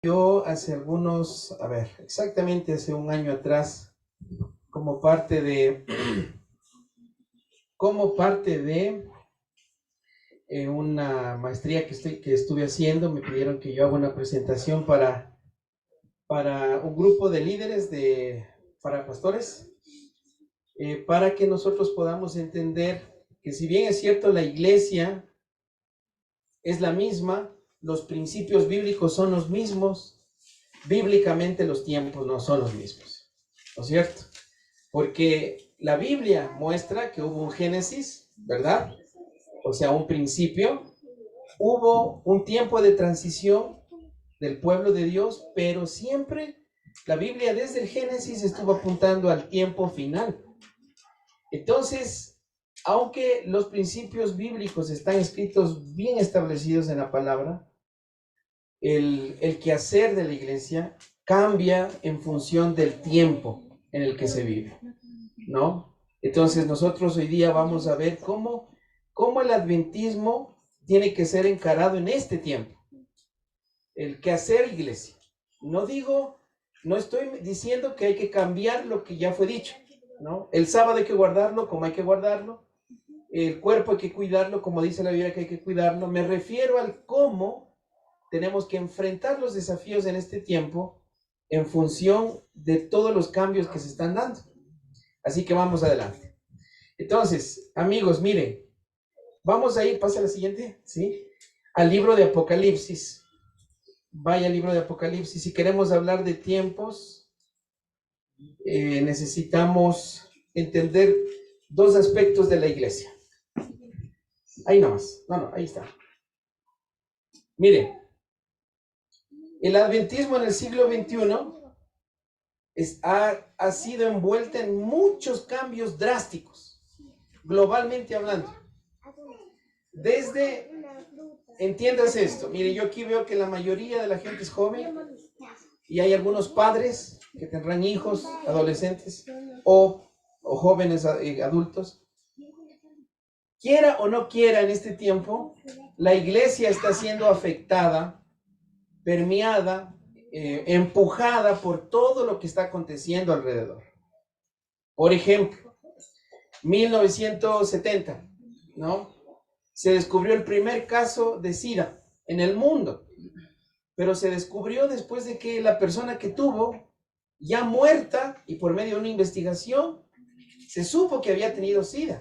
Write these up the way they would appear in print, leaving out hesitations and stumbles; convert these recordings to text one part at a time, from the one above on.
Yo hace exactamente hace un año atrás, como parte de, como parte de una maestría que estuve haciendo, me pidieron que yo haga una presentación para un grupo de líderes para pastores, para que nosotros podamos entender que si bien es cierto la iglesia es la misma, los principios bíblicos son los mismos, bíblicamente los tiempos no son los mismos, ¿no es cierto? Porque la Biblia muestra que hubo un Génesis, ¿verdad? O sea, un principio, hubo un tiempo de transición del pueblo de Dios, pero siempre la Biblia desde el Génesis estuvo apuntando al tiempo final. Entonces, aunque los principios bíblicos están escritos bien establecidos en la palabra, el quehacer de la iglesia cambia en función del tiempo en el que se vive, ¿no? Entonces nosotros hoy día vamos a ver cómo el adventismo tiene que ser encarado en este tiempo. El quehacer iglesia. No estoy diciendo que hay que cambiar lo que ya fue dicho, ¿no? El sábado hay que guardarlo como hay que guardarlo. El cuerpo hay que cuidarlo como dice la Biblia que hay que cuidarlo. Me refiero al cómo tenemos que enfrentar los desafíos en este tiempo en función de todos los cambios que se están dando. Así que vamos adelante. Entonces, amigos, miren, vamos a ir, pasa a la siguiente, ¿sí? Al libro de Apocalipsis. Vaya al libro de Apocalipsis. Si queremos hablar de tiempos, necesitamos entender dos aspectos de la iglesia. Ahí nomás. No, ahí está. Miren, el adventismo en el siglo XXI ha sido envuelta en muchos cambios drásticos, globalmente hablando. Entiéndase esto, mire, yo aquí veo que la mayoría de la gente es joven y hay algunos padres que tendrán hijos, adolescentes o jóvenes adultos. Quiera o no quiera en este tiempo, la iglesia está siendo afectada, permeada, empujada por todo lo que está aconteciendo alrededor. Por ejemplo, 1970, ¿no? Se descubrió el primer caso de SIDA en el mundo, pero se descubrió después de que la persona que tuvo, ya muerta, y por medio de una investigación, se supo que había tenido SIDA.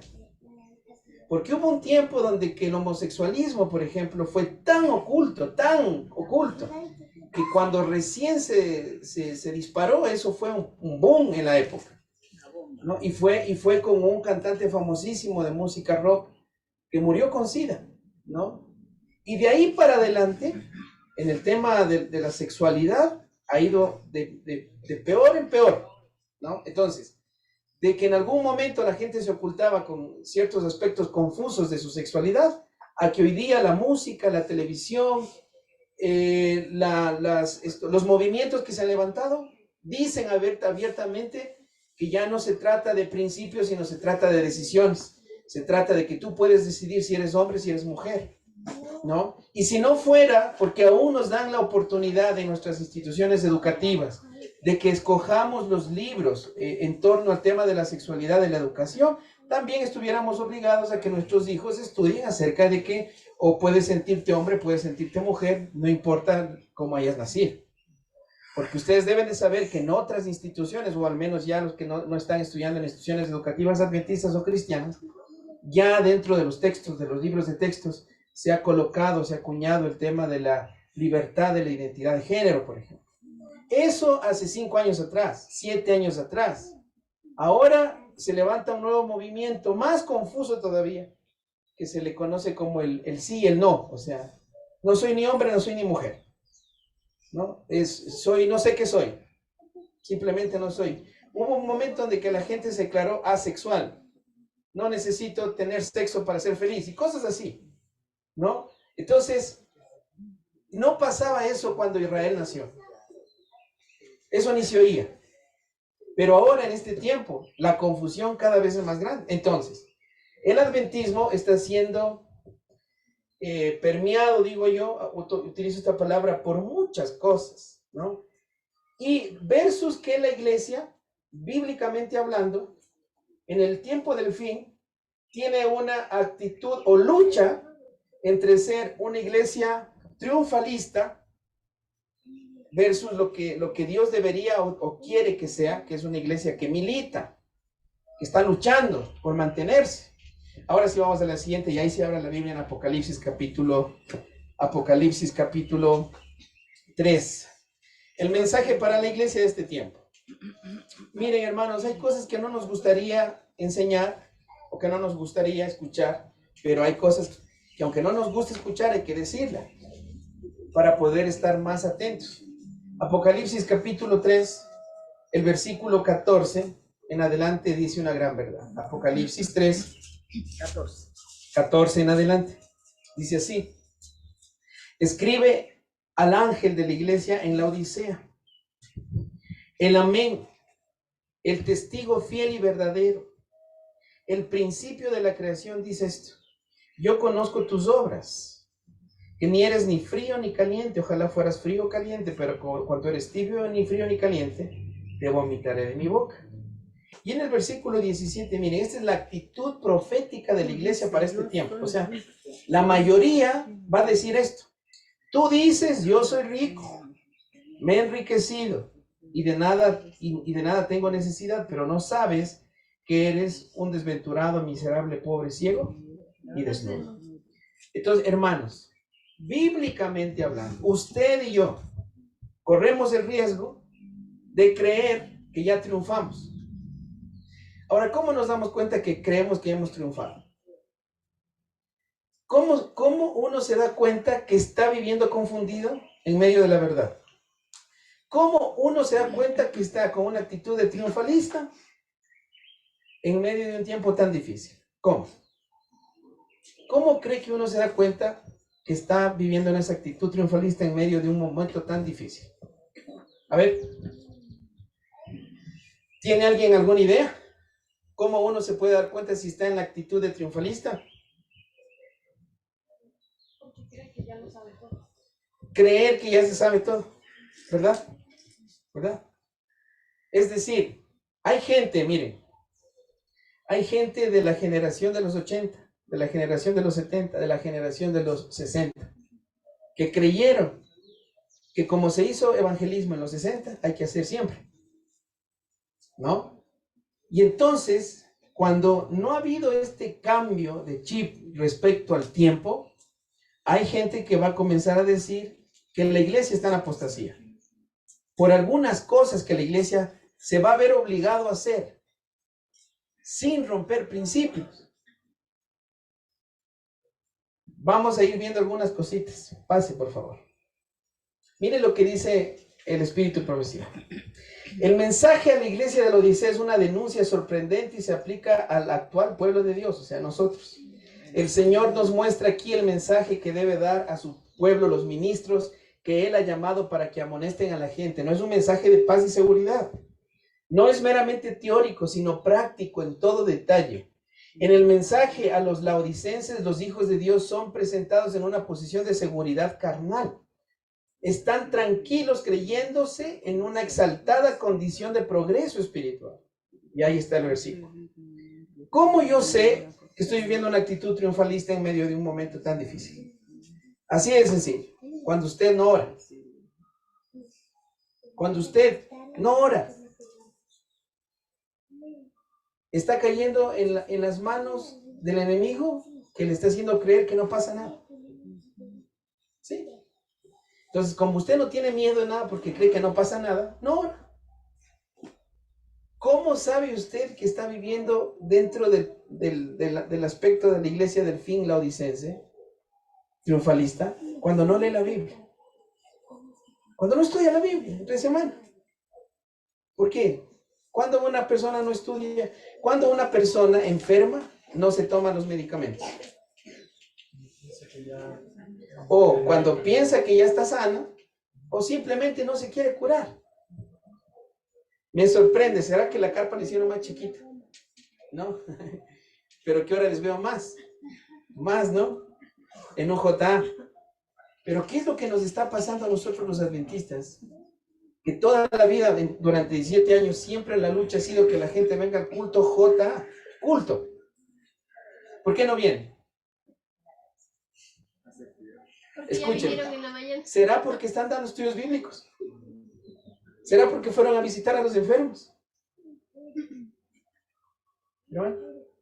Porque hubo un tiempo donde que el homosexualismo, por ejemplo, fue tan oculto, que cuando recién se disparó, eso fue un boom en la época, ¿no? Y fue con un cantante famosísimo de música rock que murió con SIDA, ¿no? Y de ahí para adelante, en el tema de la sexualidad, ha ido de peor en peor, ¿no? Entonces, de que en algún momento la gente se ocultaba con ciertos aspectos confusos de su sexualidad, a que hoy día la música, la televisión, los movimientos que se han levantado, dicen abiertamente que ya no se trata de principios, sino se trata de decisiones. Se trata de que tú puedes decidir si eres hombre, si eres mujer, ¿no? Y si no fuera, porque aún nos dan la oportunidad en nuestras instituciones educativas de que escojamos los libros en torno al tema de la sexualidad de la educación, también estuviéramos obligados a que nuestros hijos estudien acerca de que o puedes sentirte hombre, puedes sentirte mujer, no importa cómo hayas nacido. Porque ustedes deben de saber que en otras instituciones, o al menos ya los que no están estudiando en instituciones educativas adventistas o cristianas, ya dentro de los textos, de los libros de textos, se ha acuñado el tema de la libertad de la identidad de género, por ejemplo. Eso hace 5 años atrás, 7 años atrás. Ahora se levanta un nuevo movimiento, más confuso todavía, que se le conoce como el sí y el no. O sea, no soy ni hombre, no soy ni mujer, ¿no? No sé qué soy, simplemente no soy. Hubo un momento donde que la gente se declaró asexual. No necesito tener sexo para ser feliz y cosas así, ¿no? Entonces, no pasaba eso cuando Israel nació. Eso ni se oía. Pero ahora en este tiempo, la confusión cada vez es más grande. Entonces, el adventismo está siendo permeado, digo yo, utilizo esta palabra, por muchas cosas. ¿no? Y versus que la iglesia, bíblicamente hablando, en el tiempo del fin, tiene una actitud o lucha entre ser una iglesia triunfalista versus lo que Dios debería o quiere que sea, que es una iglesia que milita, que está luchando por mantenerse. Ahora sí vamos a la siguiente, y ahí se abre la Biblia en Apocalipsis capítulo 3. El mensaje para la iglesia de este tiempo. Miren, hermanos, hay cosas que no nos gustaría enseñar o que no nos gustaría escuchar, pero hay cosas que aunque no nos guste escuchar, hay que decirla para poder estar más atentos. Apocalipsis capítulo 3, el versículo 14 en adelante dice una gran verdad. Apocalipsis 3, 14 en adelante. Dice así: escribe al ángel de la iglesia en la Odisea, el amén, el testigo fiel y verdadero, el principio de la creación, dice esto: yo conozco tus obras, que ni eres ni frío ni caliente. Ojalá fueras frío o caliente, pero cuando eres tibio, ni frío ni caliente, te vomitaré de mi boca. Y en el versículo 17, miren, esta es la actitud profética de la iglesia para este tiempo. O sea, la mayoría va a decir esto: tú dices, yo soy rico, me he enriquecido y de nada tengo necesidad, pero no sabes que eres un desventurado, miserable, pobre, ciego y desnudo. Entonces, hermanos, bíblicamente hablando, usted y yo corremos el riesgo de creer que ya triunfamos. Ahora, ¿cómo nos damos cuenta que creemos que hemos triunfado? ¿Cómo uno se da cuenta que está viviendo confundido en medio de la verdad? ¿Cómo uno se da cuenta que está con una actitud de triunfalista en medio de un tiempo tan difícil? ¿Cómo? ¿Cómo cree que uno se da cuenta que está viviendo en esa actitud triunfalista en medio de un momento tan difícil? A ver, ¿tiene alguien alguna idea? ¿Cómo uno se puede dar cuenta si está en la actitud de triunfalista? Porque cree que ya lo sabe todo. Creer que ya se sabe todo, ¿verdad? ¿Verdad? Es decir, hay gente, miren, hay gente de la generación de los 80, de la generación de los 70, de la generación de los 60, que creyeron que como se hizo evangelismo en los 60, hay que hacer siempre, ¿no? Y entonces, cuando no ha habido este cambio de chip respecto al tiempo, hay gente que va a comenzar a decir que la iglesia está en apostasía por algunas cosas que la iglesia se va a ver obligado a hacer sin romper principios. Vamos a ir viendo algunas cositas. Pase, por favor. Mire lo que dice el Espíritu y Profecía. El mensaje a la iglesia de la Odisea es una denuncia sorprendente y se aplica al actual pueblo de Dios, o sea, a nosotros. El Señor nos muestra aquí el mensaje que debe dar a su pueblo, los ministros que Él ha llamado para que amonesten a la gente. No es un mensaje de paz y seguridad. No es meramente teórico, sino práctico en todo detalle. En el mensaje a los laodicenses, los hijos de Dios son presentados en una posición de seguridad carnal. Están tranquilos creyéndose en una exaltada condición de progreso espiritual. Y ahí está el versículo. ¿Cómo yo sé que estoy viviendo una actitud triunfalista en medio de un momento tan difícil? Así de sencillo. Cuando usted no ora. Cuando usted no ora, está cayendo en las manos del enemigo que le está haciendo creer que no pasa nada. ¿Sí? Entonces, como usted no tiene miedo de nada porque cree que no pasa nada, no ora. ¿Cómo sabe usted que está viviendo dentro del aspecto de la iglesia del fin laodicense, triunfalista, cuando no lee la Biblia? Cuando no estudia la Biblia, entre semana. ¿Por qué? Cuando una persona no estudia, cuando una persona enferma, no se toma los medicamentos. O cuando piensa que ya está sana, o simplemente no se quiere curar. Me sorprende, ¿será que la carpa le hicieron más chiquita? No, pero que ahora les veo más, ¿no? En un JA. Pero ¿qué es lo que nos está pasando a nosotros los adventistas? que toda la vida, durante 17 años, siempre la lucha ha sido que la gente venga al culto culto. ¿Por qué no viene? Escuchen, ¿será porque están dando estudios bíblicos? ¿Será porque fueron a visitar a los enfermos? ¿No?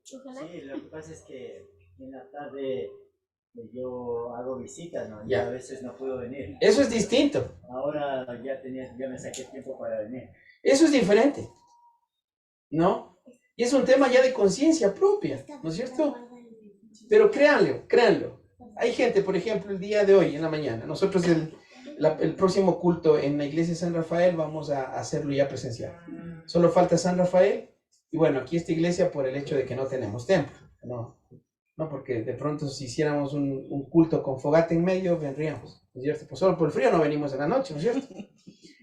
Sí, lo que pasa es que en la tarde yo hago visitas, ¿no? Y a veces no puedo venir. Eso es distinto. Ahora ya me saqué tiempo para venir. Eso es diferente, ¿no? Y es un tema ya de conciencia propia, ¿no es cierto? Pero créanlo. Hay gente, por ejemplo, el día de hoy, en la mañana, nosotros el próximo culto en la iglesia de San Rafael vamos a hacerlo ya presencial. Solo falta San Rafael. Y bueno, aquí esta iglesia por el hecho de que no tenemos templo, no porque de pronto si hiciéramos un culto con fogata en medio, vendríamos, ¿no es cierto? Pues solo por el frío no venimos en la noche, ¿no es cierto?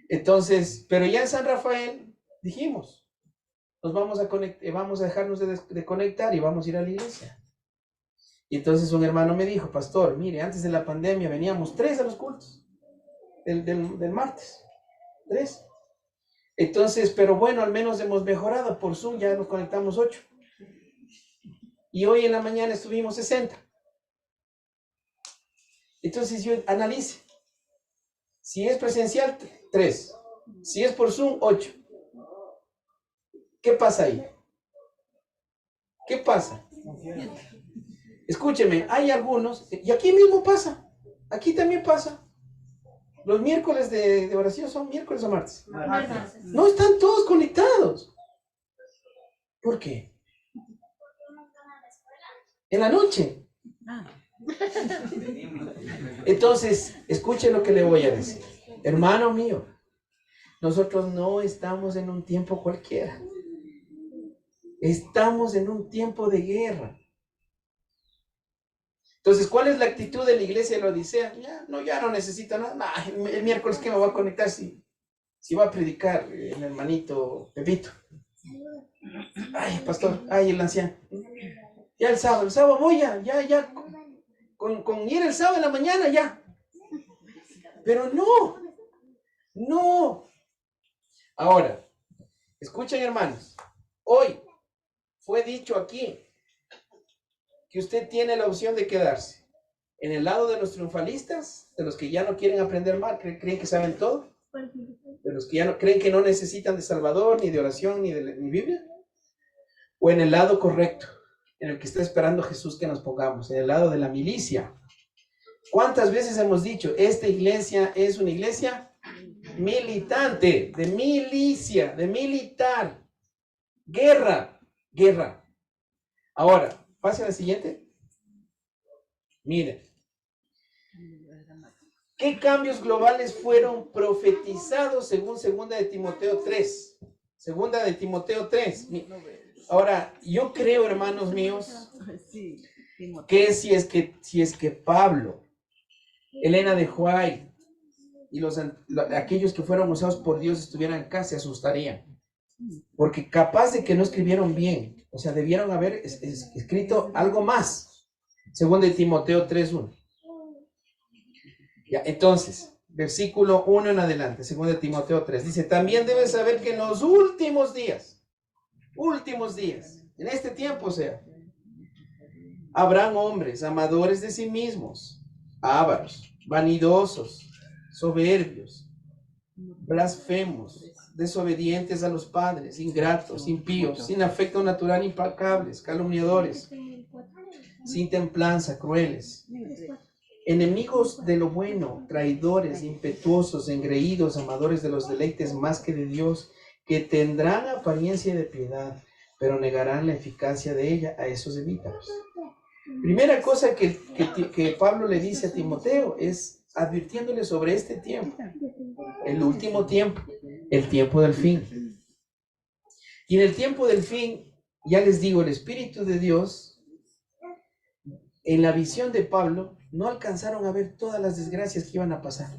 Entonces, pero ya en San Rafael dijimos, nos vamos a dejarnos de conectar y vamos a ir a la iglesia. Y entonces un hermano me dijo, pastor, mire, antes de la pandemia veníamos 3 a los cultos del martes, 3. Entonces, pero bueno, al menos hemos mejorado. Por Zoom ya nos conectamos 8. Y hoy en la mañana estuvimos 60. Entonces yo analice. Si es presencial, 3. Si es por Zoom, 8. ¿Qué pasa ahí? ¿Qué pasa? Escúcheme, hay algunos, y aquí mismo pasa. Aquí también pasa. Los miércoles de oración son miércoles o martes. No están todos conectados. ¿Por qué? En la noche. Entonces, escuchen lo que le voy a decir. Hermano mío, nosotros no estamos en un tiempo cualquiera. Estamos en un tiempo de guerra. Entonces, ¿cuál es la actitud de la iglesia de la Odisea? Ya no necesito nada. El miércoles que me voy a conectar si va a predicar el hermanito Pepito. Ay, pastor, ay, el anciano. Ya el sábado voy ya. Con ir el sábado en la mañana ya. Pero no. Ahora, escuchen hermanos, hoy fue dicho aquí que usted tiene la opción de quedarse en el lado de los triunfalistas, de los que ya no quieren aprender más, creen que saben todo, de los que ya no creen que no necesitan de Salvador, ni de oración, ni Biblia, o en el lado correcto, en el que está esperando Jesús que nos pongamos, en el lado de la milicia. ¿Cuántas veces hemos dicho, esta iglesia es una iglesia militante, de milicia, de militar, guerra? Ahora, pase a la siguiente. Miren, ¿qué cambios globales fueron profetizados según 2 de Timoteo 3? 2 de Timoteo 3. Ahora, yo creo, hermanos míos, que si es que Pablo, Elena de White y aquellos que fueron usados por Dios estuvieran acá, se asustarían. Porque capaz de que no escribieron bien, o sea, debieron haber escrito algo más. 2 de Timoteo 3:1. Ya, entonces, versículo 1 en adelante, 2 de Timoteo 3, dice, también debes saber que en los últimos días, en este tiempo, o sea, habrán hombres amadores de sí mismos, ávaros, vanidosos, soberbios, blasfemos, desobedientes a los padres, ingratos, impíos, sin afecto natural, implacables, calumniadores, sin templanza, crueles, enemigos de lo bueno, traidores, impetuosos, engreídos, amadores de los deleites más que de Dios, que tendrán apariencia de piedad, pero negarán la eficacia de ella. A esos evítalos. Primera cosa que Pablo le dice a Timoteo es advirtiéndole sobre este tiempo, el último tiempo, el tiempo del fin. Y en el tiempo del fin, ya les digo, el Espíritu de Dios, en la visión de Pablo, no alcanzaron a ver todas las desgracias que iban a pasar,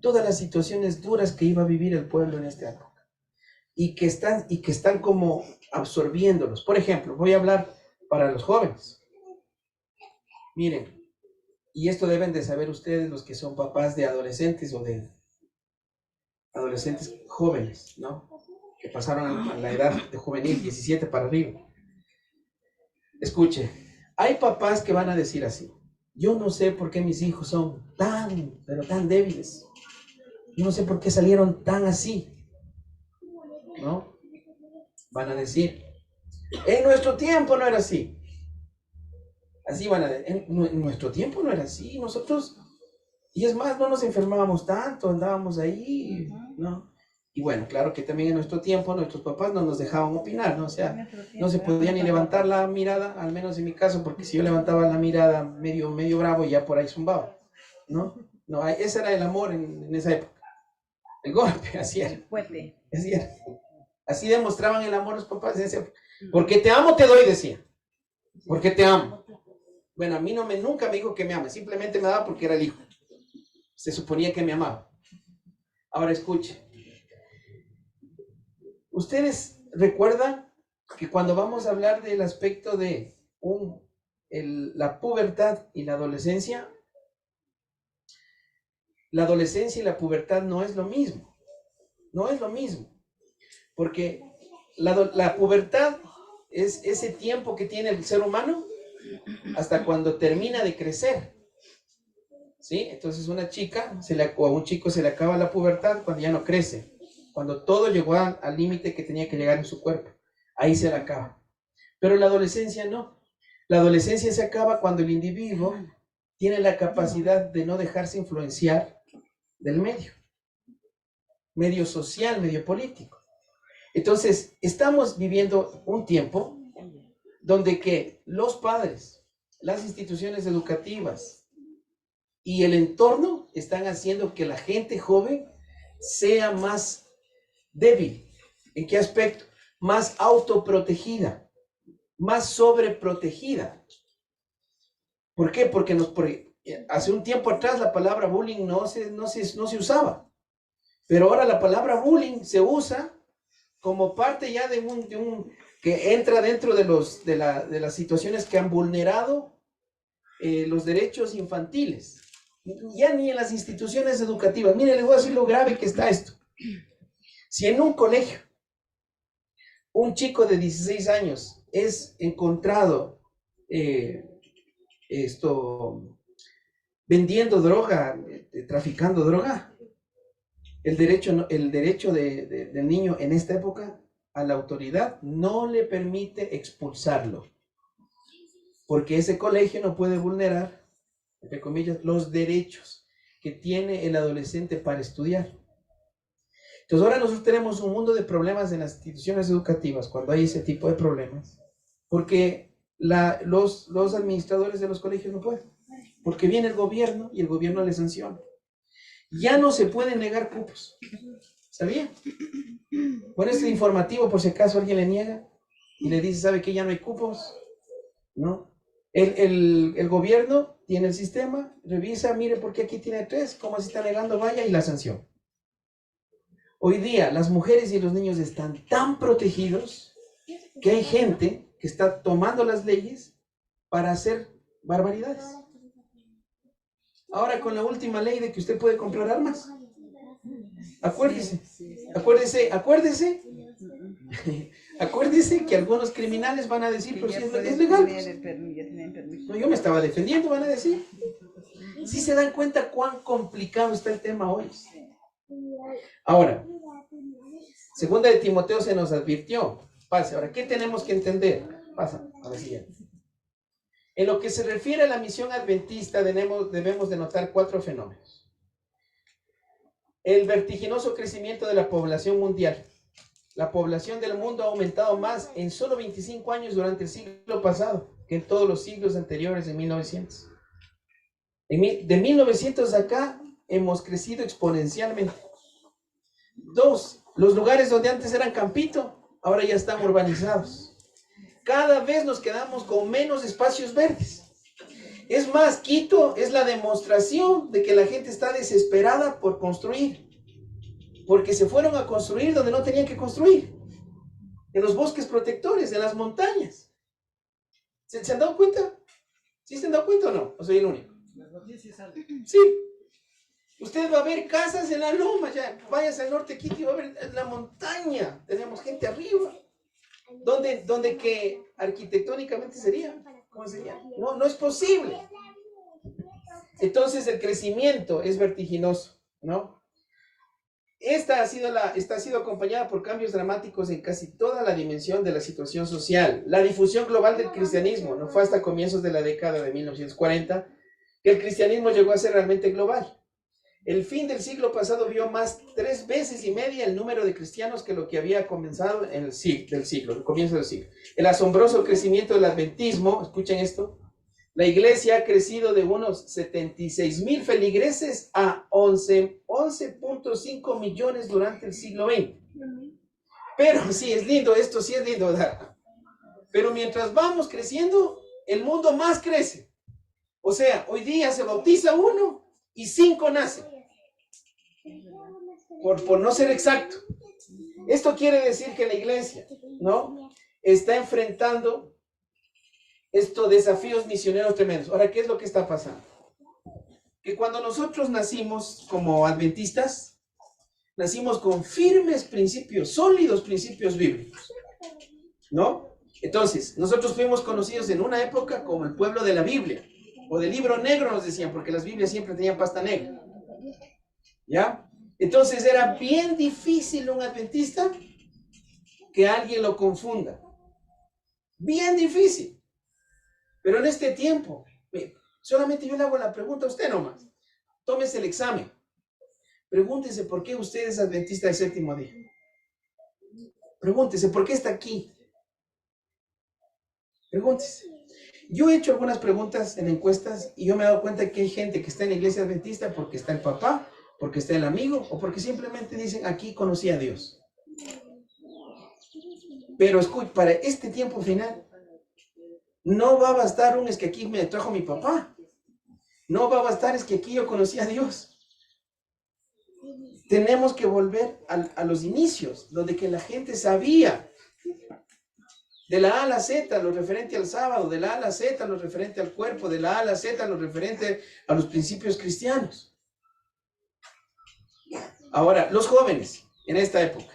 todas las situaciones duras que iba a vivir el pueblo en esta época, y que están como absorbiéndolos. Por ejemplo, voy a hablar para los jóvenes. Miren, y esto deben de saber ustedes los que son papás de adolescentes o de adolescentes jóvenes, ¿no? Que pasaron a la edad de juvenil, 17 para arriba. Escuche, hay papás que van a decir así: yo no sé por qué mis hijos son pero tan débiles. Yo no sé por qué salieron tan así, ¿no? Van a decir, en nuestro tiempo no era así. Así van a decir, en nuestro tiempo no era así. Nosotros, y es más, no nos enfermábamos tanto, andábamos ahí, ¿no? Y bueno, claro que también en nuestro tiempo nuestros papás no nos dejaban opinar, ¿no? O sea, no se podía ni levantar la mirada, al menos en mi caso, porque si yo levantaba la mirada medio bravo, ya por ahí zumbaba, ¿no? No, ese era el amor en esa época. El golpe, así era. Así era. Así demostraban el amor los papás. Decían, porque te amo, te doy, decía. Porque te amo. Bueno, a mí nunca me dijo que me ama, simplemente me daba porque era el hijo. Se suponía que me amaba. Ahora escuche. ¿Ustedes recuerdan que cuando vamos a hablar del aspecto de la pubertad y la adolescencia y la pubertad no es lo mismo? No es lo mismo. Porque la pubertad es ese tiempo que tiene el ser humano hasta cuando termina de crecer. ¿Sí? Entonces una chica o a un chico se le acaba la pubertad cuando ya no crece, cuando todo llegó al límite que tenía que llegar en su cuerpo. Ahí se le acaba. Pero la adolescencia no. La adolescencia se acaba cuando el individuo tiene la capacidad de no dejarse influenciar del medio social, medio político. Entonces, estamos viviendo un tiempo donde que los padres, las instituciones educativas y el entorno están haciendo que la gente joven sea más débil. ¿En qué aspecto? Más autoprotegida, más sobreprotegida. ¿Por qué? Porque hace un tiempo atrás la palabra bullying no se usaba, pero ahora la palabra bullying se usa como parte ya de un que entra dentro de las situaciones que han vulnerado los derechos infantiles. Ya ni en las instituciones educativas. Mire, les voy a decir lo grave que está esto. Si en un colegio un chico de 16 años es encontrado vendiendo droga, traficando droga, el derecho del niño en esta época a la autoridad no le permite expulsarlo, porque ese colegio no puede vulnerar, entre comillas, los derechos que tiene el adolescente para estudiar. Entonces ahora nosotros tenemos un mundo de problemas en las instituciones educativas cuando hay ese tipo de problemas, porque los administradores de los colegios no pueden, porque viene el gobierno y el gobierno les sanciona. Ya no se pueden negar cupos. ¿Sabía? Con este informativo, por si acaso alguien le niega y le dice, ¿sabe qué? Ya no hay cupos. ¿No? El gobierno tiene el sistema, revisa, mire por qué aquí tiene 3, cómo se está negando, vaya, y la sanción. Hoy día las mujeres y los niños están tan protegidos que hay gente que está tomando las leyes para hacer barbaridades. Ahora con la última ley de que usted puede comprar armas. Acuérdese que algunos criminales van a decir, pero si es legal. No, yo me estaba defendiendo, van a decir. ¿Sí se dan cuenta cuán complicado está el tema hoy? Ahora, segunda de Timoteo se nos advirtió. Pase, ahora, ¿qué tenemos que entender? Pasa a la siguiente. En lo que se refiere a la misión adventista, debemos de notar 4 fenómenos. El vertiginoso crecimiento de la población mundial. La población del mundo ha aumentado más en solo 25 años durante el siglo pasado que en todos los siglos anteriores de 1900. De 1900 acá hemos crecido exponencialmente. 2, los lugares donde antes eran campito, ahora ya están urbanizados. Cada vez nos quedamos con menos espacios verdes. Es más, Quito es la demostración de que la gente está desesperada por construir, porque se fueron a construir donde no tenían que construir, en los bosques protectores, en las montañas. ¿Se han dado cuenta? ¿Sí se han dado cuenta o no? ¿O soy el único? Las noticias salen. Sí. Usted va a ver casas en la loma, ya vayas al norte de Quito y va a ver en la montaña. Tenemos gente arriba. ¿Dónde que arquitectónicamente sería? ¿Cómo sería? No, no es posible. Entonces el crecimiento es vertiginoso, ¿no? Esta ha sido acompañada por cambios dramáticos en casi toda la dimensión de la situación social. La difusión global del cristianismo, no fue hasta comienzos de la década de 1940 que el cristianismo llegó a ser realmente global. El fin del siglo pasado vio más 3 veces y media el número de cristianos que lo que había comenzado en el comienzo del siglo. El asombroso crecimiento del adventismo, escuchen esto, la iglesia ha crecido de unos 76,000 feligreses a 11.5 millones durante el siglo XX. Pero sí, es lindo, esto sí es lindo, ¿verdad? Pero mientras vamos creciendo, el mundo más crece. O sea, hoy día se bautiza uno y 5 nacen. Por no ser exacto. Esto quiere decir que la iglesia, ¿no?, está enfrentando estos desafíos misioneros tremendos. Ahora, ¿qué es lo que está pasando? Que cuando nosotros nacimos como adventistas, nacimos con firmes principios, sólidos principios bíblicos, ¿no? Entonces, nosotros fuimos conocidos en una época como el pueblo de la Biblia, o del libro negro nos decían, porque las Biblias siempre tenían pasta negra, ¿ya? Entonces era bien difícil un adventista que alguien lo confunda. Bien difícil. Pero en este tiempo, solamente yo le hago la pregunta a usted nomás. Tómese el examen. Pregúntese por qué usted es adventista del séptimo día. Pregúntese por qué está aquí. Pregúntese. Yo he hecho algunas preguntas en encuestas y yo me he dado cuenta que hay gente que está en la iglesia adventista porque está el papá, porque está el amigo o porque simplemente dicen aquí conocí a Dios. Pero escucha, para este tiempo final, no va a bastar es que aquí me trajo mi papá. No va a bastar es que aquí yo conocí a Dios. Tenemos que volver a los inicios, donde que la gente sabía de la A a la Z, lo referente al sábado, de la A a la Z, lo referente al cuerpo, de la A a la Z, lo referente a los principios cristianos. Ahora, los jóvenes en esta época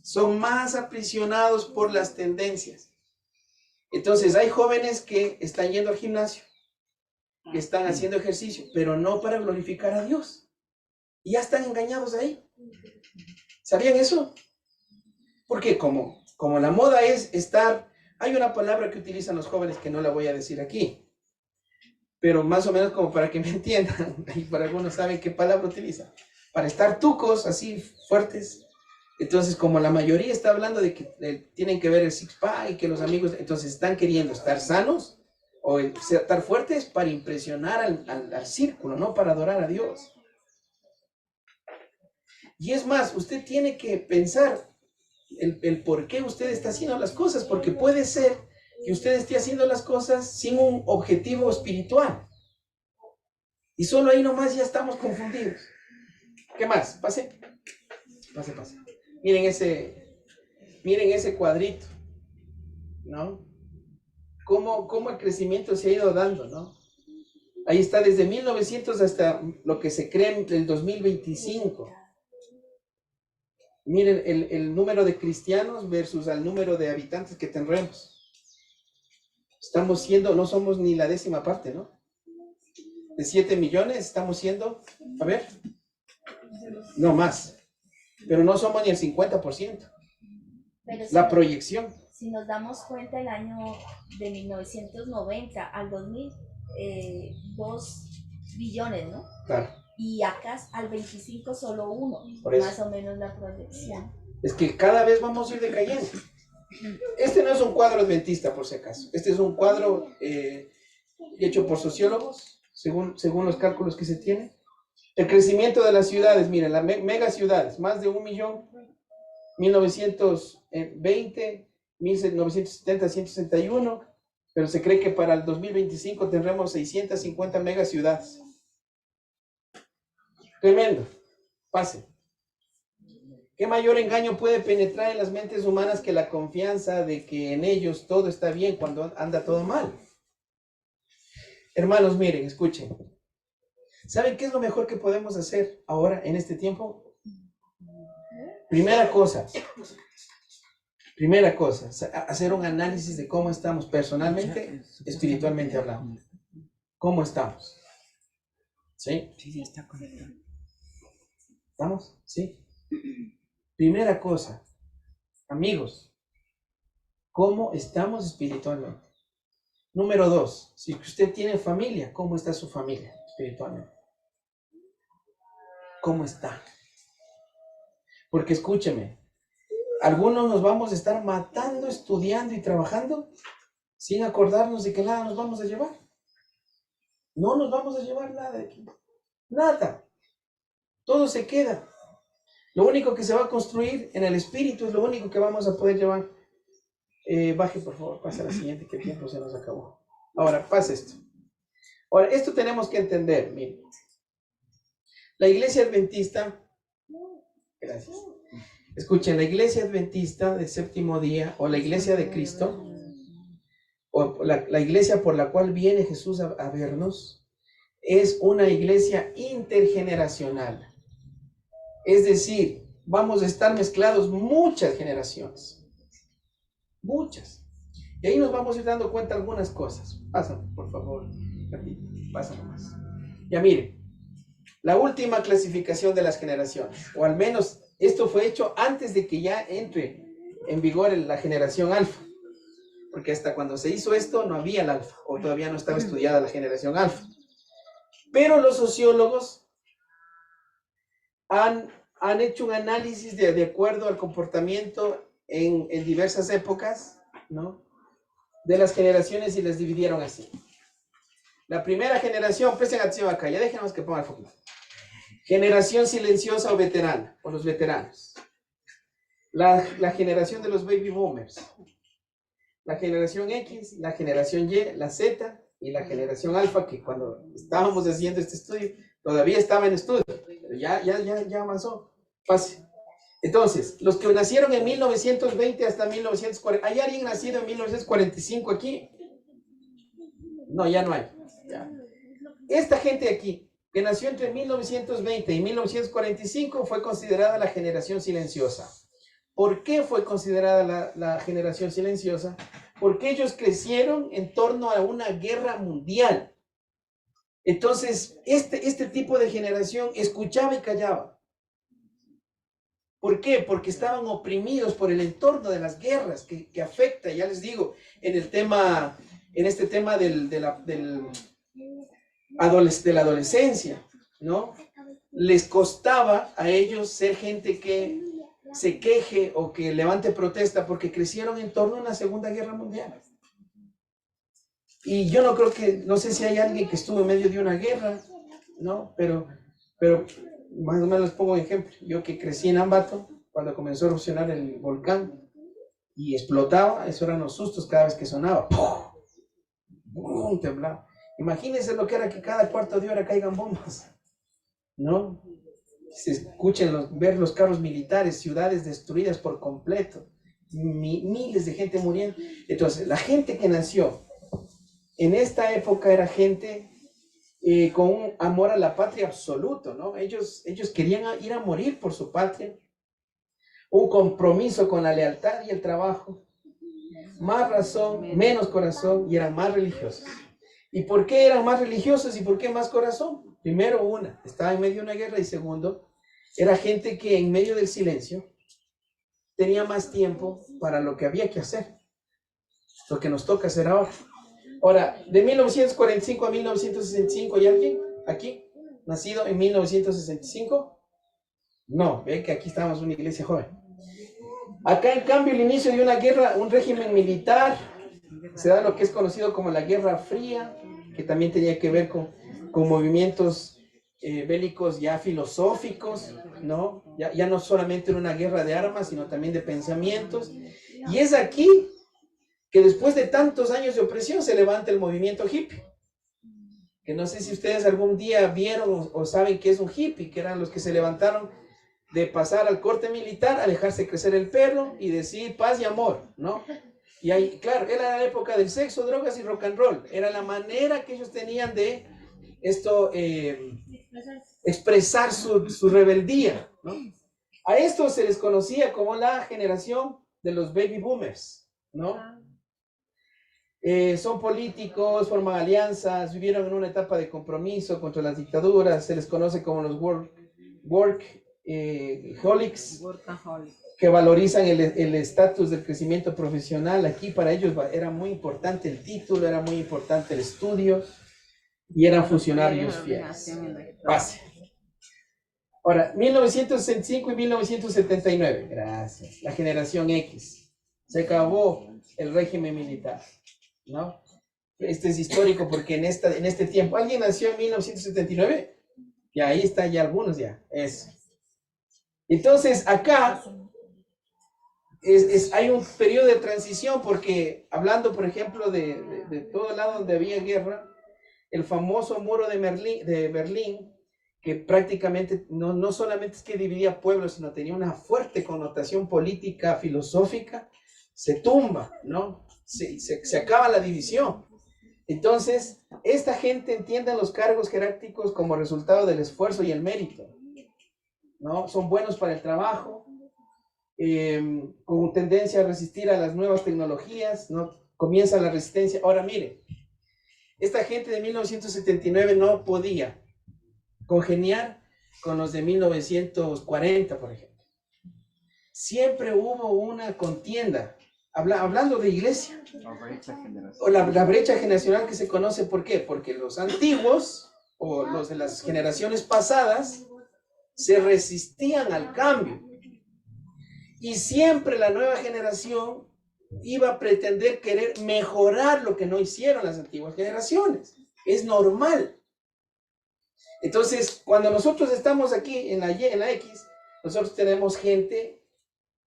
son más aprisionados por las tendencias. Entonces, hay jóvenes que están yendo al gimnasio, que están haciendo ejercicio, pero no para glorificar a Dios. Y ya están engañados ahí. ¿Sabían eso? Porque como la moda es estar... Hay una palabra que utilizan los jóvenes que no la voy a decir aquí, pero más o menos como para que me entiendan, y para algunos saben qué palabra utilizan. Para estar tucos, así, fuertes. Entonces, como la mayoría está hablando de que tienen que ver el six-pack y que los amigos... Entonces, están queriendo estar sanos o estar fuertes para impresionar al círculo, no para adorar a Dios. Y es más, usted tiene que pensar el por qué usted está haciendo las cosas, porque puede ser que usted esté haciendo las cosas sin un objetivo espiritual. Y solo ahí nomás ya estamos confundidos. ¿Qué más? Pase. Miren ese cuadrito, ¿no? Cómo el crecimiento se ha ido dando, ¿no? Ahí está desde 1900 hasta lo que se cree en el 2025. Miren el número de cristianos versus el número de habitantes que tendremos. Estamos siendo, no somos ni la 10ª parte, ¿no? De 7 millones estamos siendo, a ver, no más. Pero no somos ni el 50%. Pero la proyección. Si nos damos cuenta, el año de 1990 al 2000, 2 billones, ¿no? Claro. Y acá al 25 solo 1, más o menos la proyección. Es que cada vez vamos a ir decayendo. Este no es un cuadro adventista, por si acaso. Este es un cuadro hecho por sociólogos, según los cálculos que se tienen. El crecimiento de las ciudades, miren, las mega ciudades, más de 1 millón, 1920, 1970, 161, pero se cree que para el 2025 tendremos 650 megaciudades. Tremendo. Pase. ¿Qué mayor engaño puede penetrar en las mentes humanas que la confianza de que en ellos todo está bien cuando anda todo mal? Hermanos, miren, escuchen. ¿Saben qué es lo mejor que podemos hacer ahora en este tiempo? Primera cosa, hacer un análisis de cómo estamos personalmente, espiritualmente hablando. ¿Cómo estamos? ¿Sí? Sí, está conectado. ¿Estamos? ¿Sí? Primera cosa, amigos, ¿cómo estamos espiritualmente? Número 2, si usted tiene familia, ¿cómo está su familia espiritualmente? ¿Cómo está? Porque escúcheme, algunos nos vamos a estar matando, estudiando y trabajando sin acordarnos de que nada nos vamos a llevar. No nos vamos a llevar nada de aquí. Nada. Todo se queda. Lo único que se va a construir en el espíritu es lo único que vamos a poder llevar. Baje, por favor, pasa a la siguiente, que el tiempo se nos acabó. Ahora, pasa esto. Ahora, esto tenemos que entender, miren. La iglesia adventista, gracias. Escuchen, la iglesia adventista del séptimo día, o la iglesia de Cristo, o la iglesia por la cual viene Jesús a vernos, es una iglesia intergeneracional. Es decir, vamos a estar mezclados muchas generaciones. Muchas. Y ahí nos vamos a ir dando cuenta de algunas cosas. Pásame, por favor. Pásame más. Ya miren, la última clasificación de las generaciones, o al menos esto fue hecho antes de que ya entre en vigor la generación alfa. Porque hasta cuando se hizo esto no había el alfa, o todavía no estaba estudiada la generación alfa. Pero los sociólogos han hecho un análisis de acuerdo al comportamiento en diversas épocas, ¿no?, de las generaciones, y les dividieron así. La primera generación, presten atención acá, ya déjenos que ponga el foco. Generación silenciosa o veterana, o los veteranos. La generación de los baby boomers. La generación X, la generación Y, la Z y la generación alfa, que cuando estábamos haciendo este estudio, todavía estaba en estudio, pero ya avanzó. Pase. Entonces, los que nacieron en 1920 hasta 1940, ¿hay alguien nacido en 1945 aquí? No, ya no hay. Ya. Esta gente aquí, que nació entre 1920 y 1945, fue considerada la generación silenciosa. ¿Por qué fue considerada la generación silenciosa? Porque ellos crecieron en torno a una guerra mundial. Entonces, este tipo de generación escuchaba y callaba. ¿Por qué? Porque estaban oprimidos por el entorno de las guerras que afecta, ya les digo, en este tema de la adolescencia, ¿no? Les costaba a ellos ser gente que se queje o que levante protesta porque crecieron en torno a una Segunda Guerra Mundial. Y yo no sé si hay alguien que estuvo en medio de una guerra, ¿no? Pero más o menos les pongo un ejemplo. Yo que crecí en Ambato, cuando comenzó a erupcionar el volcán y explotaba, eso eran los sustos cada vez que sonaba. ¡Pum! Temblaba. Imagínense lo que era que cada cuarto de hora caigan bombas, ¿no? Se escuchen ver los carros militares, ciudades destruidas por completo, miles de gente muriendo. Entonces, la gente que nació en esta época era gente con un amor a la patria absoluto, ¿no? Ellos querían ir a morir por su patria, un compromiso con la lealtad y el trabajo, más razón, menos corazón, y eran más religiosos. ¿Y por qué eran más religiosos y por qué más corazón? Primero, estaba en medio de una guerra, y segundo, era gente que en medio del silencio tenía más tiempo para lo que había que hacer, lo que nos toca hacer ahora. Ahora, de 1945 a 1965, ¿hay alguien aquí nacido en 1965? No, ve que aquí estamos una iglesia joven. Acá, en cambio, el inicio de una guerra, un régimen militar, se da lo que es conocido como la Guerra Fría, que también tenía que ver con movimientos bélicos ya filosóficos, ¿no? Ya no solamente era una guerra de armas, sino también de pensamientos. Y es aquí que después de tantos años de opresión se levanta el movimiento hippie. Que no sé si ustedes algún día vieron o saben qué es un hippie, que eran los que se levantaron de pasar al corte militar, a dejarse crecer el pelo y decir paz y amor, ¿no? Y ahí, claro, era la época del sexo, drogas y rock and roll. Era la manera que ellos tenían de expresar su rebeldía, ¿no? A esto se les conocía como la generación de los baby boomers, ¿no? Son políticos, forman alianzas, vivieron en una etapa de compromiso contra las dictaduras, se les conoce como los workaholics, que valorizan el estatus del crecimiento profesional. Aquí para ellos era muy importante el título, era muy importante el estudio, y eran funcionarios fieles. Base. Ahora, 1965 y 1979, gracias, la generación X, se acabó el régimen militar, ¿no? Este es histórico porque en este tiempo, ¿alguien nació en 1979? Y ahí están ya algunos ya, eso. Entonces, acá hay un periodo de transición porque, hablando, por ejemplo, de todo lado donde había guerra, el famoso muro de Berlín, que prácticamente no solamente es que dividía pueblos, sino tenía una fuerte connotación política, filosófica, se tumba, ¿no? Se acaba la división. Entonces, esta gente entiende los cargos jerárquicos como resultado del esfuerzo y el mérito, ¿no? Son buenos para el trabajo, con tendencia a resistir a las nuevas tecnologías, ¿no? Comienza la resistencia. Ahora, mire, esta gente de 1979 no podía congeniar con los de 1940, por ejemplo. Siempre hubo una contienda, hablando de iglesia, la brecha generacional que se conoce. ¿Por qué? Porque los antiguos, o los de las generaciones pasadas, se resistían al cambio, y siempre la nueva generación iba a pretender querer mejorar lo que no hicieron las antiguas generaciones. Es normal. Entonces, cuando nosotros estamos aquí en la Y, en la X, nosotros tenemos gente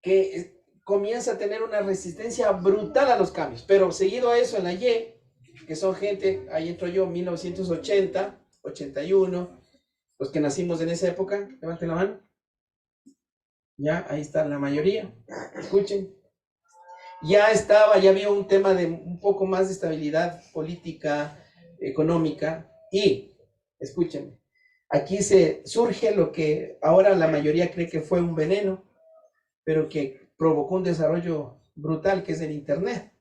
que comienza a tener una resistencia brutal a los cambios, pero seguido a eso en la Y, que son gente, ahí entro yo, 1980, 81, los que nacimos en esa época, levanten la mano. Ya, ahí está la mayoría, escuchen. Ya había un tema de un poco más de estabilidad política, económica, y, escúchenme, aquí surge lo que ahora la mayoría cree que fue un veneno, pero que provocó un desarrollo brutal, que es el Internet.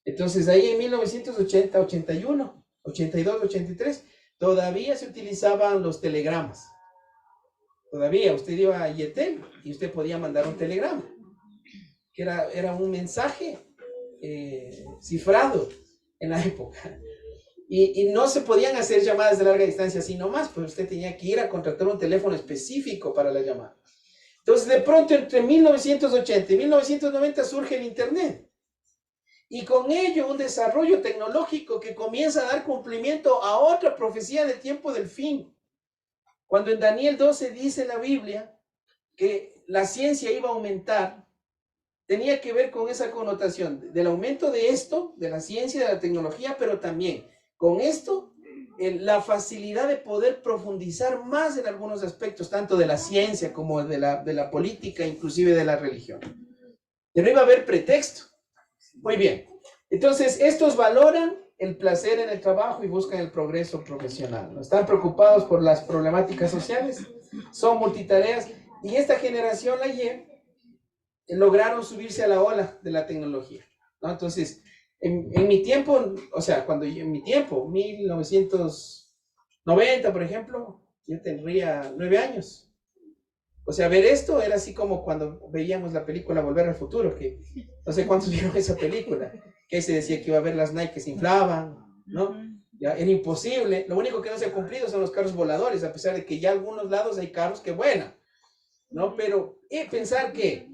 Entonces ahí en 1980, 81, 82, 83, todavía se utilizaban los telegramas. Todavía usted iba a Yetel y usted podía mandar un telegrama, que era un mensaje cifrado en la época. Y no se podían hacer llamadas de larga distancia así nomás, pues usted tenía que ir a contratar un teléfono específico para la llamada. Entonces, de pronto, entre 1980 y 1990 surge el Internet. Y con ello un desarrollo tecnológico que comienza a dar cumplimiento a otra profecía del tiempo del fin. Cuando en Daniel 12 dice la Biblia que la ciencia iba a aumentar, tenía que ver con esa connotación del aumento de esto, de la ciencia, de la tecnología, pero también con esto, la facilidad de poder profundizar más en algunos aspectos, tanto de la ciencia como de la política, inclusive de la religión. Que no iba a haber pretexto. Muy bien. Entonces, estos valoran el placer en el trabajo y buscan el progreso profesional. ¿No? Están preocupados por las problemáticas sociales, son multitareas, y esta generación, la Y, lograron subirse a la ola de la tecnología, ¿no? Entonces, en mi tiempo, o sea, en mi tiempo, 1990, por ejemplo, yo tendría 9 años. O sea, ver esto era así como cuando veíamos la película Volver al Futuro, que no sé cuántos vieron esa película, que se decía que iba a ver las Nike que se inflaban, ¿no? Ya, era imposible. Lo único que no se ha cumplido son los carros voladores, a pesar de que ya en algunos lados hay carros que vuelan, ¿no? Pero pensar que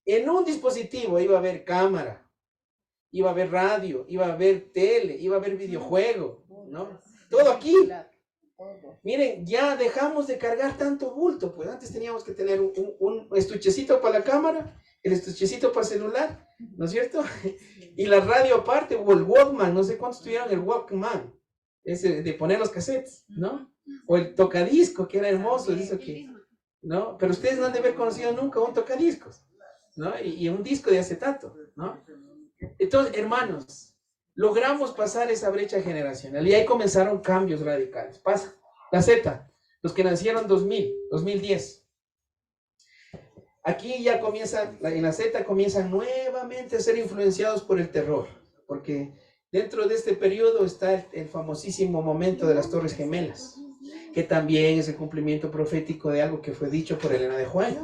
en un dispositivo iba a haber cámara, iba a haber radio, iba a haber tele, iba a haber videojuego, ¿no? Todo aquí. Miren, ya dejamos de cargar tanto bulto, pues antes teníamos que tener un estuchecito para la cámara, el estuchecito para el celular, ¿no es cierto? Y la radio aparte, o el Walkman, no sé cuántos tuvieron el Walkman, ese de poner los cassettes, ¿no? O el tocadisco, que era hermoso, eso que, ¿no? Pero ustedes no han de haber conocido nunca un tocadiscos, ¿no? Y un disco de acetato, ¿no? Entonces, hermanos, logramos pasar esa brecha generacional y ahí comenzaron cambios radicales. Pasa. La Z, los que nacieron 2000, 2010. Aquí ya comienzan, en la Z comienzan nuevamente a ser influenciados por el terror, porque dentro de este periodo está el famosísimo momento de las Torres Gemelas, que también es el cumplimiento profético de algo que fue dicho por Elena de White,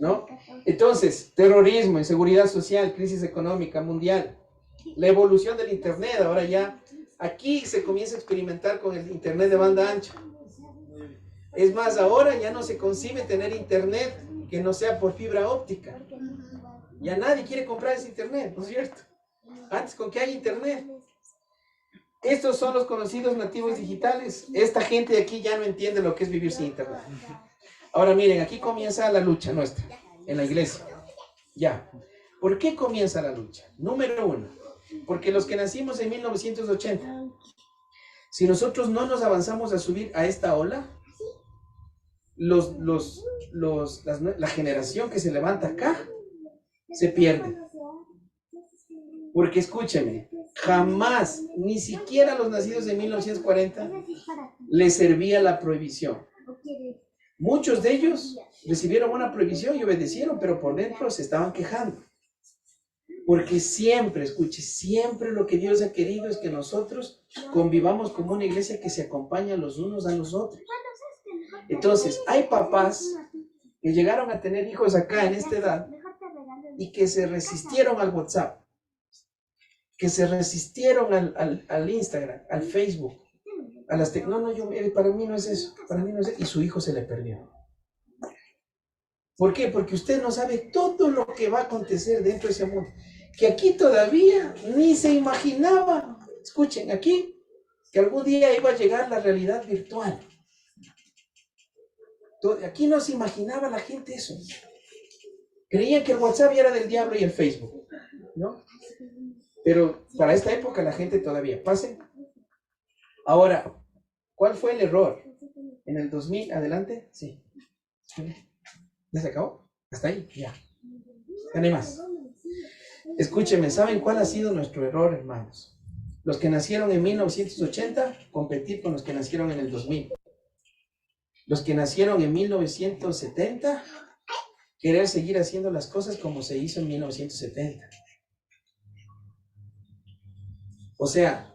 ¿no? Entonces, terrorismo, inseguridad social, crisis económica mundial, la evolución del Internet, ahora ya aquí se comienza a experimentar con el Internet de banda ancha. Es más, ahora ya no se concibe tener Internet que no sea por fibra óptica. Ya nadie quiere comprar ese Internet, ¿no es cierto? Antes, con que hay Internet. Estos son los conocidos nativos digitales. Esta gente de aquí ya no entiende lo que es vivir sin Internet. Ahora miren, aquí comienza la lucha nuestra, en la iglesia. Ya. ¿Por qué comienza la lucha? Número uno, porque los que nacimos en 1980, si nosotros no nos avanzamos a subir a esta ola, la generación que se levanta acá se pierde. Porque escúcheme, jamás, ni siquiera a los nacidos en 1940, les servía la prohibición. Muchos de ellos recibieron una prohibición y obedecieron, pero por dentro se estaban quejando. Porque siempre, escuche, siempre lo que Dios ha querido es que nosotros convivamos como una iglesia que se acompaña los unos a los otros. Entonces, hay papás que llegaron a tener hijos acá en esta edad y que se resistieron al WhatsApp, que se resistieron al Instagram, al Facebook, a las para mí no es eso, para mí no es eso, y su hijo se le perdió. ¿Por qué? Porque usted no sabe todo lo que va a acontecer dentro de ese mundo, que aquí todavía ni se imaginaba, escuchen, aquí, que algún día iba a llegar la realidad virtual. Aquí no se imaginaba la gente eso. Creían que el WhatsApp era del diablo y el Facebook, ¿no? Pero para esta época la gente todavía. Pasen. Ahora, ¿cuál fue el error? En el 2000, adelante, sí. ¿Ya se acabó? Hasta ahí, ya. Ya no hay más. Escúchenme, ¿saben cuál ha sido nuestro error, hermanos? Los que nacieron en 1980, competir con los que nacieron en el 2000. Los que nacieron en 1970, querer seguir haciendo las cosas como se hizo en 1970. O sea,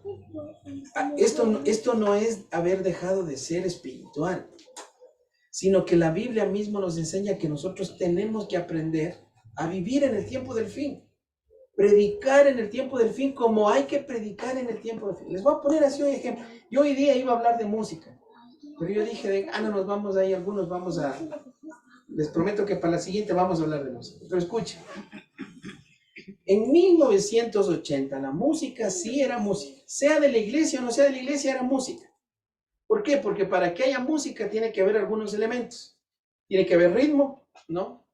esto no es haber dejado de ser espiritual, sino que la Biblia mismo nos enseña que nosotros tenemos que aprender a vivir en el tiempo del fin. Predicar en el tiempo del fin como hay que predicar en el tiempo del fin. Les voy a poner así un ejemplo. Yo hoy día iba a hablar de música, pero yo dije, no nos vamos ahí, algunos vamos a... Les prometo que para la siguiente vamos a hablar de música. Pero escuchen, en 1980 la música sí era música. Sea de la iglesia o no sea de la iglesia, era música. ¿Por qué? Porque para que haya música tiene que haber algunos elementos. Tiene que haber ritmo, ¿no?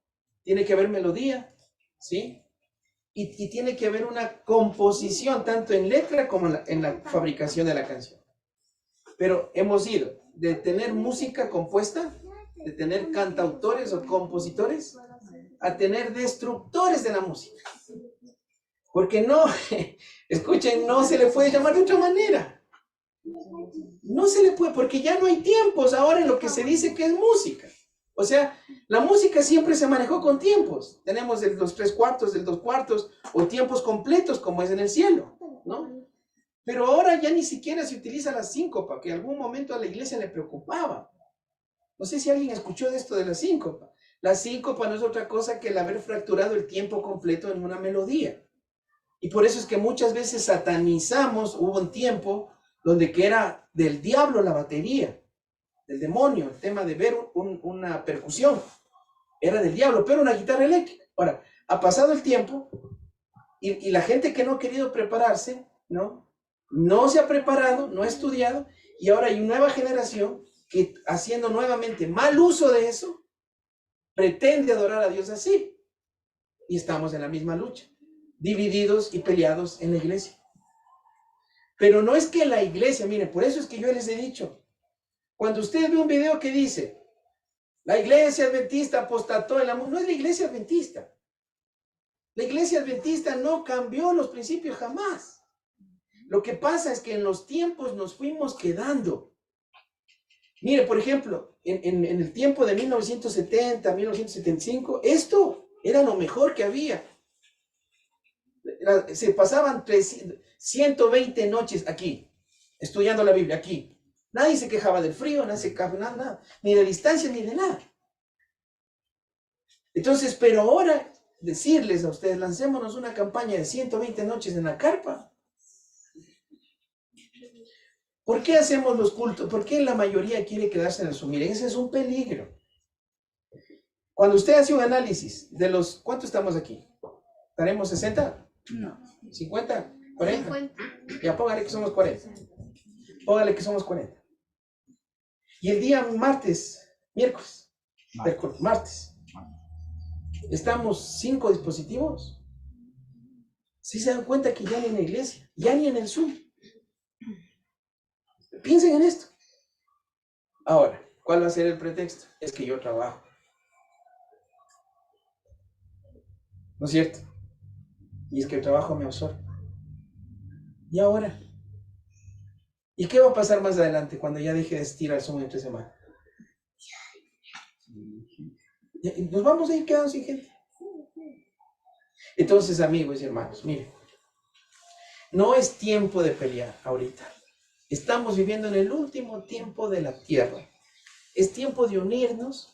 Tiene que haber melodía, ¿sí? Y tiene que haber una composición, tanto en letra como en la fabricación de la canción. Pero hemos ido de tener música compuesta, de tener cantautores o compositores, a tener destructores de la música. Porque no, escuchen, no se le puede llamar de otra manera. No se le puede, porque ya no hay tiempos ahora en lo que se dice que es música. O sea, la música siempre se manejó con tiempos. Tenemos los 3/4, del 2/4, o tiempos completos como es en el cielo, ¿no? Pero ahora ya ni siquiera se utiliza la síncopa, que en algún momento a la iglesia le preocupaba. No sé si alguien escuchó de esto de la síncopa. La síncopa no es otra cosa que el haber fracturado el tiempo completo en una melodía. Y por eso es que muchas veces satanizamos, hubo un tiempo donde que era del diablo la batería, del demonio, el tema de ver una percusión, era del diablo, pero una guitarra eléctrica. Ahora, ha pasado el tiempo y la gente que no ha querido prepararse, no se ha preparado, no ha estudiado, y ahora hay una nueva generación que, haciendo nuevamente mal uso de eso, pretende adorar a Dios así. Y estamos en la misma lucha, divididos y peleados en la iglesia. Pero no es que la iglesia, miren, por eso es que yo les he dicho, cuando usted ve un video que dice, la iglesia adventista apostató el amor, no es la iglesia adventista. La iglesia adventista no cambió los principios jamás. Lo que pasa es que en los tiempos nos fuimos quedando. Mire, por ejemplo, en el tiempo de 1970, 1975, esto era lo mejor que había. Se pasaban 120 noches aquí, estudiando la Biblia aquí. Nadie se quejaba del frío, nadie se quejaba nada, ni de distancia, ni de nada. Entonces, pero ahora decirles a ustedes, lancémonos una campaña de 120 noches en la carpa. ¿Por qué hacemos los cultos? ¿Por qué la mayoría quiere quedarse en el Zoom? Miren, ese es un peligro. Cuando usted hace un análisis de los... ¿Cuántos estamos aquí? ¿Estaremos 60? No. ¿50? ¿40? Ya póngale que somos 40. Póngale que somos 40. Y el día miércoles, martes, estamos 5 dispositivos. ¿Sí se dan cuenta que ya ni en la iglesia, ya ni en el Zoom? Piensen en esto. Ahora, ¿cuál va a ser el pretexto? Es que yo trabajo. ¿No es cierto? Y es que el trabajo me absorbe. ¿Y ahora? ¿Y qué va a pasar más adelante cuando ya deje de asistir al Zoom entre semana? Nos vamos a ir quedando sin gente. Entonces, amigos y hermanos, miren, no es tiempo de pelear ahorita. Estamos viviendo en el último tiempo de la tierra. Es tiempo de unirnos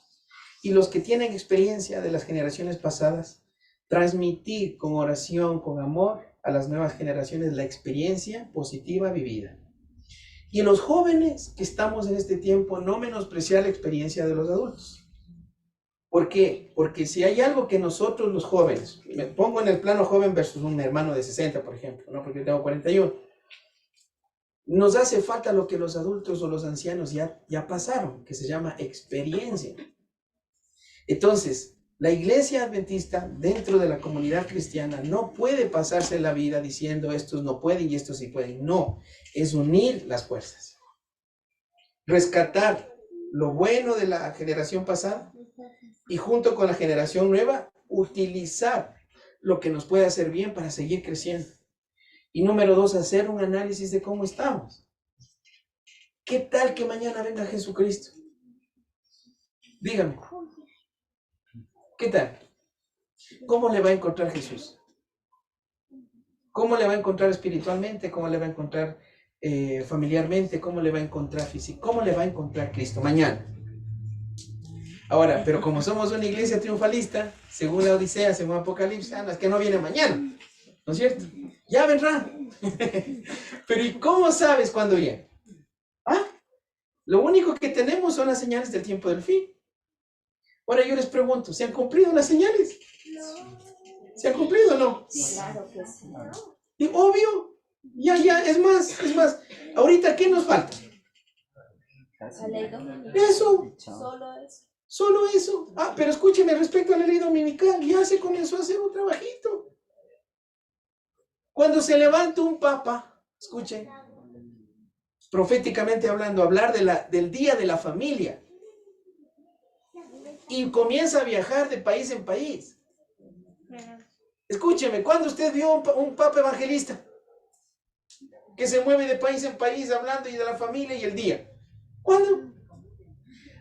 y los que tienen experiencia de las generaciones pasadas, transmitir con oración, con amor a las nuevas generaciones la experiencia positiva vivida. Y los jóvenes que estamos en este tiempo, no menospreciar la experiencia de los adultos. ¿Por qué? Porque si hay algo que nosotros los jóvenes, me pongo en el plano joven versus un hermano de 60, por ejemplo, ¿no? Porque yo tengo 41. Nos hace falta lo que los adultos o los ancianos ya pasaron, que se llama experiencia. Entonces, la iglesia adventista dentro de la comunidad cristiana no puede pasarse la vida diciendo estos no pueden y estos sí pueden. No, es unir las fuerzas. Rescatar lo bueno de la generación pasada y junto con la generación nueva, utilizar lo que nos puede hacer bien para seguir creciendo. Y número 2, hacer un análisis de cómo estamos. ¿Qué tal que mañana venga Jesucristo? Dígame. ¿Qué tal? ¿Cómo le va a encontrar Jesús? ¿Cómo le va a encontrar espiritualmente? ¿Cómo le va a encontrar familiarmente? ¿Cómo le va a encontrar físico? ¿Cómo le va a encontrar Cristo mañana? Ahora, pero como somos una iglesia triunfalista, según la Odisea, según Apocalipsis, es que no viene mañana, ¿no es cierto? Ya vendrá. Pero ¿y cómo sabes cuándo viene? Lo único que tenemos son las señales del tiempo del fin. Ahora yo les pregunto, ¿se han cumplido las señales? No. ¿Se han cumplido o no? Sí, claro que sí. Y obvio, ya, es más. Ahorita, ¿qué nos falta? Eso. Solo eso. Pero escúcheme, respecto al leído dominical, ya se comenzó a hacer un trabajito. Cuando se levanta un papa, escuchen, proféticamente hablando, hablar del día de la familia, y comienza a viajar de país en país. Escúcheme, ¿cuándo usted vio un papa evangelista que se mueve de país en país hablando y de la familia y el día? ¿Cuándo?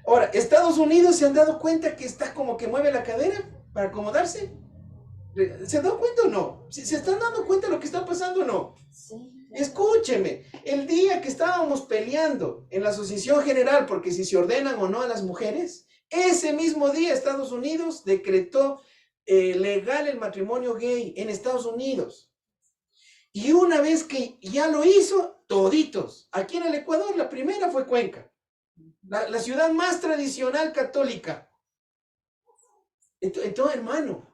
Ahora, Estados Unidos se han dado cuenta que está como que mueve la cadera para acomodarse. ¿Se han dado cuenta o no? ¿Se están dando cuenta de lo que está pasando o no? Sí. Escúcheme, el día que estábamos peleando en la Asociación General porque si se ordenan o no a las mujeres, ese mismo día Estados Unidos decretó legal el matrimonio gay en Estados Unidos. Y una vez que ya lo hizo, toditos. Aquí en el Ecuador, la primera fue Cuenca, la ciudad más tradicional católica. Entonces, hermano,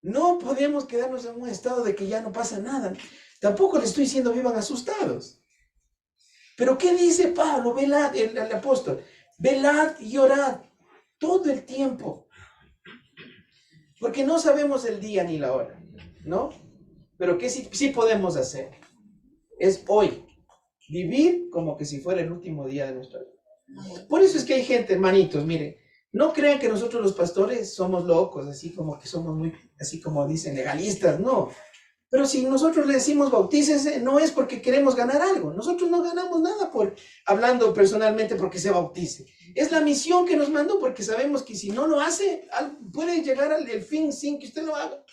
no podemos quedarnos en un estado de que ya no pasa nada. Tampoco les estoy diciendo vivan asustados. Pero ¿qué dice Pablo? Velad, el apóstol. Velad y orad todo el tiempo. Porque no sabemos el día ni la hora, ¿no? Pero ¿qué sí podemos hacer? Es hoy. Vivir como que si fuera el último día de nuestra vida. Por eso es que hay gente, hermanitos, miren, no crean que nosotros los pastores somos locos, así como que somos muy, así como dicen, legalistas, no. Pero si nosotros le decimos bautícese, no es porque queremos ganar algo. Nosotros no ganamos nada por hablando personalmente porque se bautice. Es la misión que nos mandó porque sabemos que si no lo hace, puede llegar al fin sin que usted lo haga.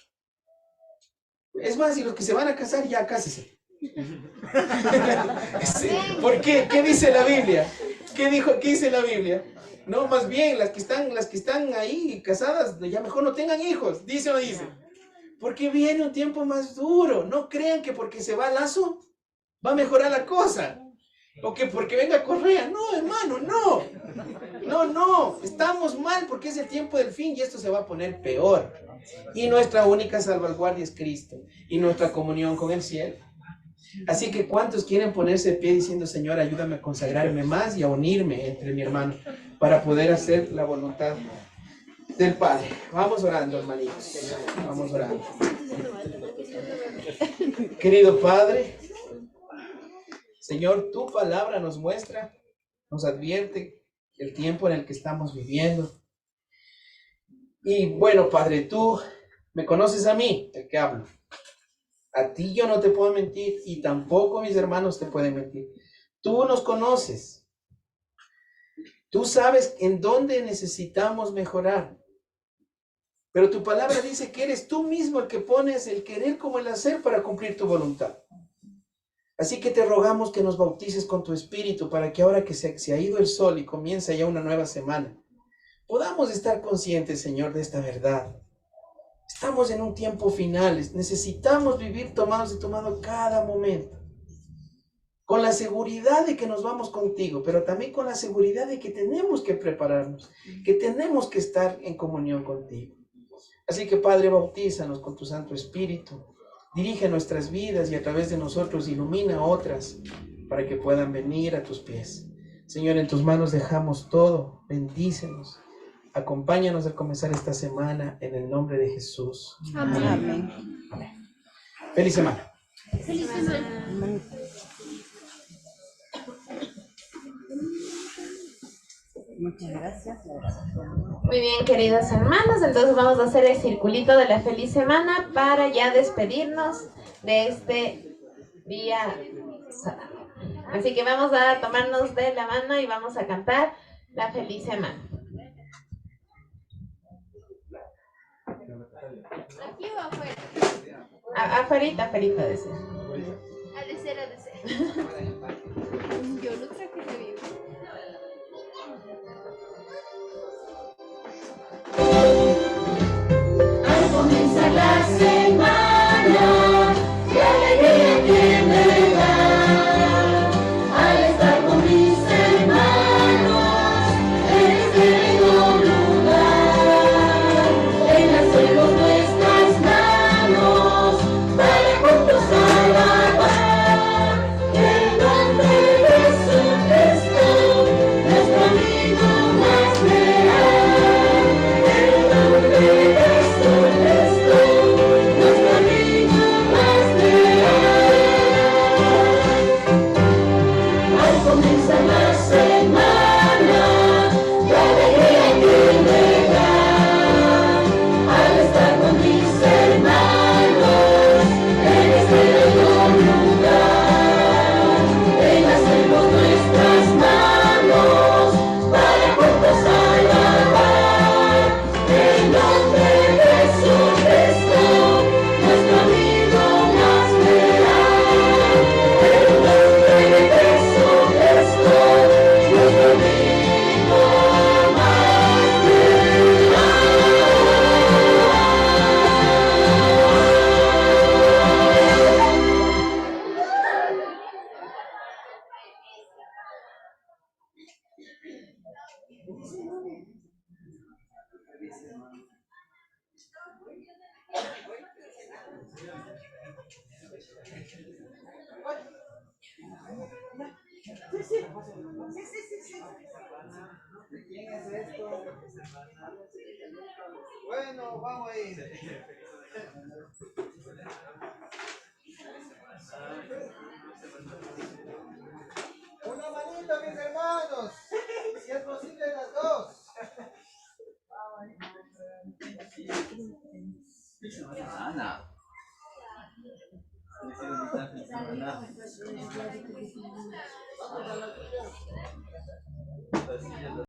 Es más, y los que se van a casar, ya cásese. Sí. ¿Por qué? ¿Qué dice la Biblia? ¿Qué dice la Biblia? No, más bien, las que están ahí casadas, ya mejor no tengan hijos. ¿Dice o no dice? Porque viene un tiempo más duro. No crean que porque se va Lazo va a mejorar la cosa. O que porque venga Correa. No, hermano, no. No. Estamos mal porque es el tiempo del fin y esto se va a poner peor. Y nuestra única salvaguardia es Cristo y nuestra comunión con el cielo. Así que ¿cuántos quieren ponerse de pie diciendo, Señor, ayúdame a consagrarme más y a unirme entre mi hermano para poder hacer la voluntad del Padre? Vamos orando, hermanitos. Vamos orando. Querido Padre, Señor, tu palabra nos muestra, nos advierte el tiempo en el que estamos viviendo. Y bueno, Padre, tú me conoces a mí, el que hablo. A ti yo no te puedo mentir y tampoco mis hermanos te pueden mentir. Tú nos conoces. Tú sabes en dónde necesitamos mejorar. Pero tu palabra dice que eres tú mismo el que pones el querer como el hacer para cumplir tu voluntad. Así que te rogamos que nos bautices con tu espíritu para que ahora que se ha ido el sol y comienza ya una nueva semana, podamos estar conscientes, Señor, de esta verdad. Estamos en un tiempo final, necesitamos vivir tomados y tomando cada momento, con la seguridad de que nos vamos contigo, pero también con la seguridad de que tenemos que prepararnos, que tenemos que estar en comunión contigo. Así que, Padre, bautízanos con tu Santo Espíritu, dirige nuestras vidas y a través de nosotros ilumina a otras para que puedan venir a tus pies. Señor, en tus manos dejamos todo, bendícenos. Acompáñanos al comenzar esta semana en el nombre de Jesús. Amén. Amén. Amén. Feliz semana. Feliz semana. Muchas gracias. Muy bien, queridos hermanos, entonces vamos a hacer el circulito de la feliz semana para ya despedirnos de este día sábado. Así que vamos a tomarnos de la mano y vamos a cantar la feliz semana. ¿Aquí o afuera? Afuerita, decía. Ha de ser. Yo lo traje de vivo. Al comenzar la semana, qué alegría que me da. Al estar con mis hermanos en este nuevo lugar, enlacemos nuestras manos para juntos alabar el nombre de Jesucristo, nuestro amigo más leal. El nombre de Jesucristo, nuestro amigo más leal. Al comenzar la semana, qué alegría que me da. Al estar con mis hermanos en este nuevo lugar, enlacemos nuestras manos para juntos alabar el nombre de Jesucristo, nuestro amigo más leal. El nombre de Jesucristo, nuestro amigo más leal. Bueno, vamos a ir. Una manita, mis hermanos. Si es posible, las dos. Ana. Feliz semana.